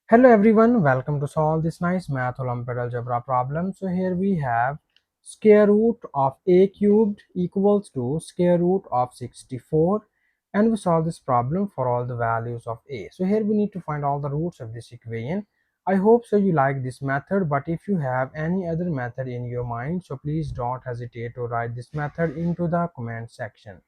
Hello everyone, welcome to solve this nice math Olympiad algebra problem. So here we have square root of a cubed equals to square root of 64, and we solve this problem for all the values of a. So here we need to find all the roots of this equation. I hope so you like this method, but if you have any other method in your mind, so please don't hesitate to write this method into the comment section.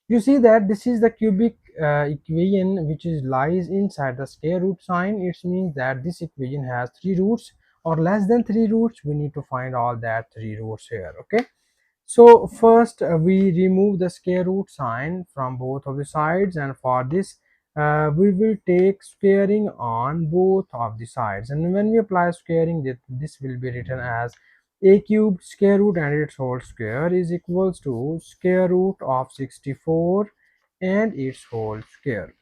You see that this is the cubic equation which is lies inside the square root sign. It means that this equation has three roots or less than three roots. We need to find all that three roots here. Okay, so first we remove the square root sign from both of the sides, and for this we will take squaring on both of the sides, and when we apply squaring, this will be written as a cubed square root and its whole square is equals to square root of 64 and its whole square.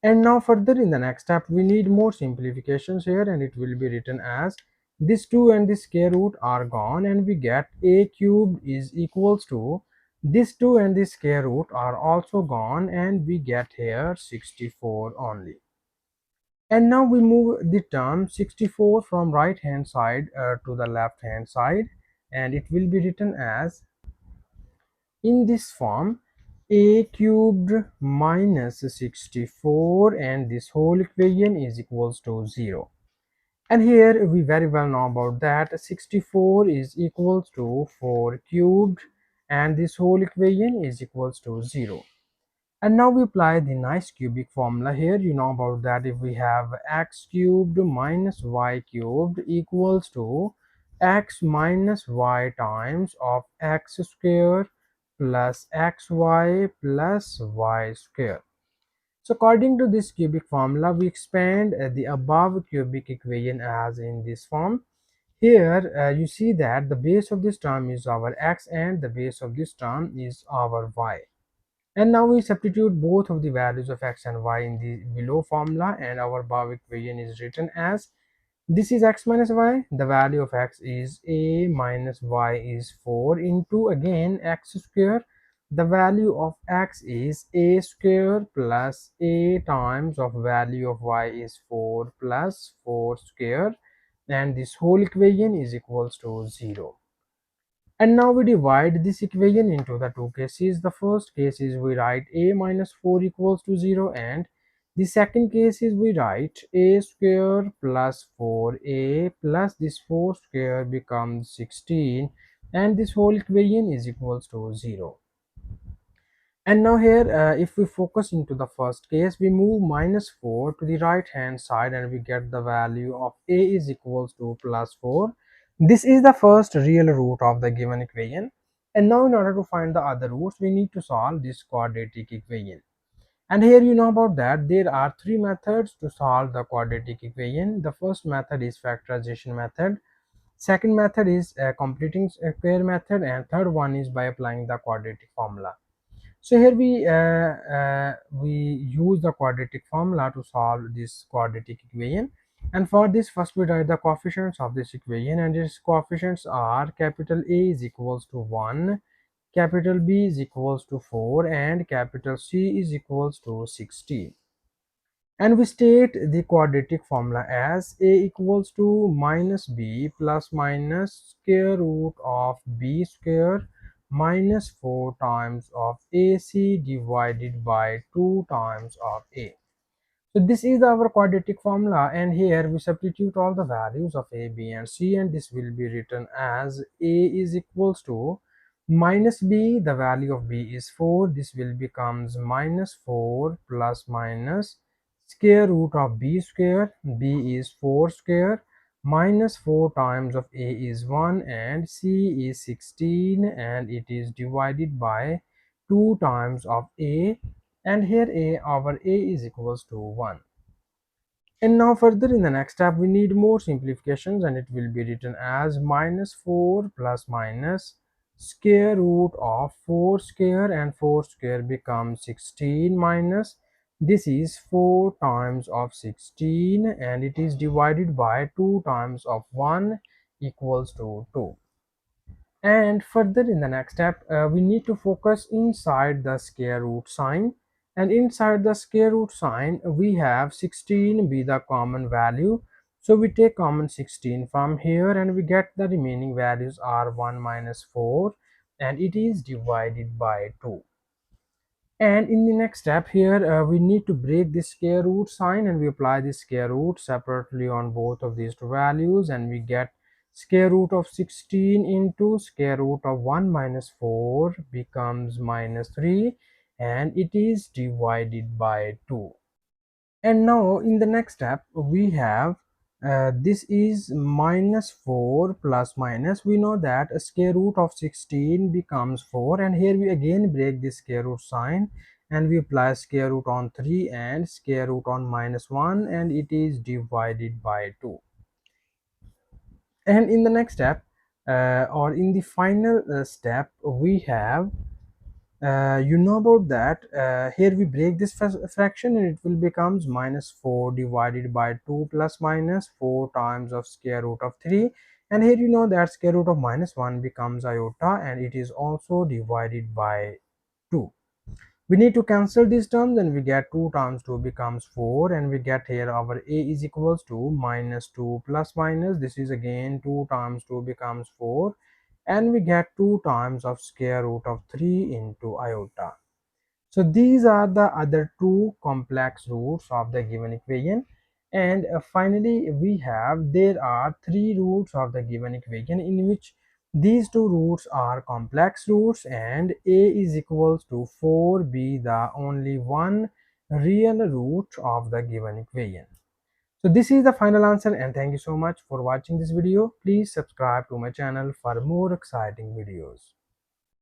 And now further in the next step we need more simplifications here, and it will be written as this 2 and this square root are gone, and we get a cubed is equals to this 2 and this square root are also gone, and we get here 64 only. And now we move the term 64 from right hand side to the left hand side, and it will be written as in this form a cubed minus 64, and this whole equation is equals to 0. And here we very well know about that 64 is equals to 4 cubed, and this whole equation is equals to 0. And now we apply the nice cubic formula here. You know about that. If we have x cubed minus y cubed equals to x minus y times of x square plus xy plus y square. So according to this cubic formula, we expand the above cubic equation as in this form. Here you see that the base of this term is our x and the base of this term is our y. And now we substitute both of the values of x and y in the below formula, and our above equation is written as this is x minus y. The value of x is a minus y is 4 into again x square. The value of x is a square plus a times of value of y is 4 plus 4 square, and this whole equation is equals to 0. And now we divide this equation into the two cases. The first case is we write a minus 4 equals to 0, and the second case is we write a square plus 4a plus this 4 square becomes 16, and this whole equation is equals to 0. And now here if we focus into the first case, we move minus 4 to the right hand side, and we get the value of a is equals to plus 4. This is the first real root of the given equation. And now in order to find the other roots, we need to solve this quadratic equation. And here you know about that there are three methods to solve the quadratic equation. The first method is factorization method, second method is completing square method, and third one is by applying the quadratic formula. So here we use the quadratic formula to solve this quadratic equation. And for this, first we write the coefficients of this equation, and its coefficients are capital A is equals to 1, capital B is equals to 4, and capital C is equals to 16. And we state the quadratic formula as a equals to minus b plus minus square root of b square minus 4 times of ac divided by 2 times of a. So this is our quadratic formula, and here we substitute all the values of a, b and c, and this will be written as a is equals to minus b, the value of b is 4, this will becomes minus 4 plus minus square root of b square, b is 4 square, minus 4 times of a is 1, and c is 16, and it is divided by 2 times of a, and here our a is equals to 1. And now further in the next step we need more simplifications, and it will be written as minus 4 plus minus square root of 4 square, and 4 square becomes 16 minus this is 4 times of 16, and it is divided by 2 times of 1 equals to 2. And further in the next step we need to focus inside the square root sign, and inside the square root sign we have 16 be the common value. So we take common 16 from here and we get the remaining values are 1 minus 4, and it is divided by 2. And in the next step here, we need to break this square root sign, and we apply the square root separately on both of these two values, and we get square root of 16 into square root of 1 minus 4 becomes minus 3, and it is divided by 2. And now in the next step we have this is minus 4 plus minus. We know that a square root of 16 becomes 4, and here we again break the square root sign and we apply square root on 3 and square root on minus 1, and it is divided by 2. And in the next step or in the final step we have you know about that here we break this fraction and it will becomes minus 4 divided by 2 plus minus 4 times of square root of 3, and here you know that square root of minus 1 becomes iota and it is also divided by 2. We need to cancel these terms and we get 2 times 2 becomes 4, and we get here our a is equals to minus 2 plus minus, this is again 2 times 2 becomes 4, and we get 2 times of square root of 3 into iota. So these are the other two complex roots of the given equation. And finally we have there are three roots of the given equation in which these two roots are complex roots, and a is equals to 4 be the only one real root of the given equation. So this is the final answer, and thank you so much for watching this video. Please subscribe to my channel for more exciting videos.